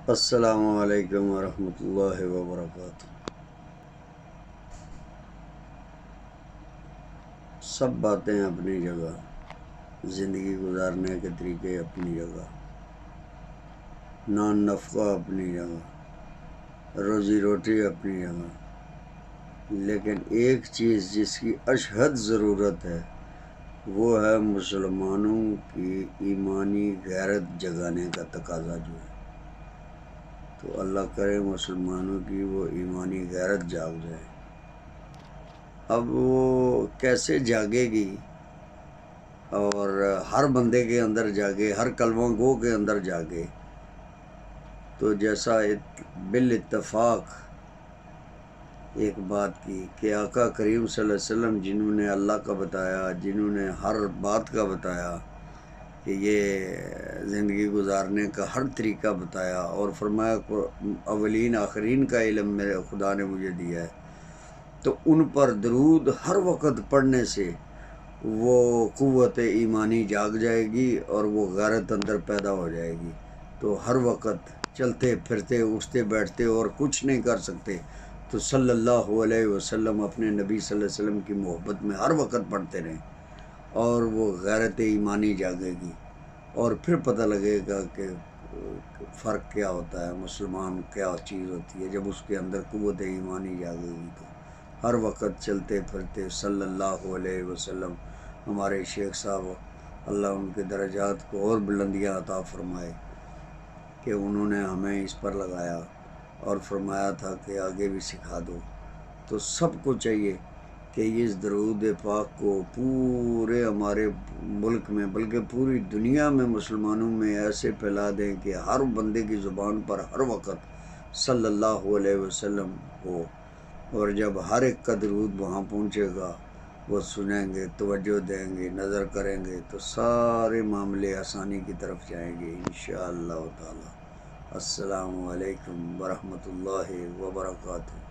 السلام علیکم ورحمۃ اللہ وبرکاتہ۔ سب باتیں اپنی جگہ، زندگی گزارنے کے طریقے اپنی جگہ، نان نفقہ اپنی جگہ، روزی روٹی اپنی جگہ، لیکن ایک چیز جس کی اشہد ضرورت ہے وہ ہے مسلمانوں کی ایمانی غیرت جگانے کا تقاضا جو ہے۔ تو اللہ کرے مسلمانوں کی وہ ایمانی غیرت جاگ جائے۔ اب وہ کیسے جاگے گی؟ اور ہر بندے کے اندر جاگے، ہر کلمہ گو کے اندر جاگے، تو جیسا بالاتفاق ایک بات کی کہ آقا کریم صلی اللہ علیہ وسلم جنہوں نے اللہ کا بتایا، جنہوں نے ہر بات کا بتایا کہ یہ زندگی گزارنے کا ہر طریقہ بتایا، اور فرمایا اولین آخرین کا علم میرے خدا نے مجھے دیا ہے، تو ان پر درود ہر وقت پڑھنے سے وہ قوت ایمانی جاگ جائے گی اور وہ غیرت اندر پیدا ہو جائے گی۔ تو ہر وقت چلتے پھرتے اٹھتے بیٹھتے اور کچھ نہیں کر سکتے تو صلی اللہ علیہ وسلم اپنے نبی صلی اللہ علیہ وسلم کی محبت میں ہر وقت پڑھتے رہیں، اور وہ غیرت ایمانی جاگے گی، اور پھر پتہ لگے گا کہ فرق کیا ہوتا ہے، مسلمان کیا چیز ہوتی ہے۔ جب اس کے اندر قوت ایمانی جاگے گی تو ہر وقت چلتے پھرتے صلی اللہ علیہ وسلم۔ ہمارے شیخ صاحب اللہ ان کے درجات کو اور بلندیاں عطا فرمائے کہ انہوں نے ہمیں اس پر لگایا اور فرمایا تھا کہ آگے بھی سکھا دو۔ تو سب کو چاہیے کہ اس درود پاک کو پورے ہمارے ملک میں بلکہ پوری دنیا میں مسلمانوں میں ایسے پھیلا دیں کہ ہر بندے کی زبان پر ہر وقت صلی اللہ علیہ وسلم ہو، اور جب ہر ایک کا درود وہاں پہنچے گا، وہ سنیں گے، توجہ دیں گے، نظر کریں گے، تو سارے معاملے آسانی کی طرف جائیں گے انشاءاللہ تعالی۔ السلام علیکم ورحمۃ اللہ وبرکاتہ۔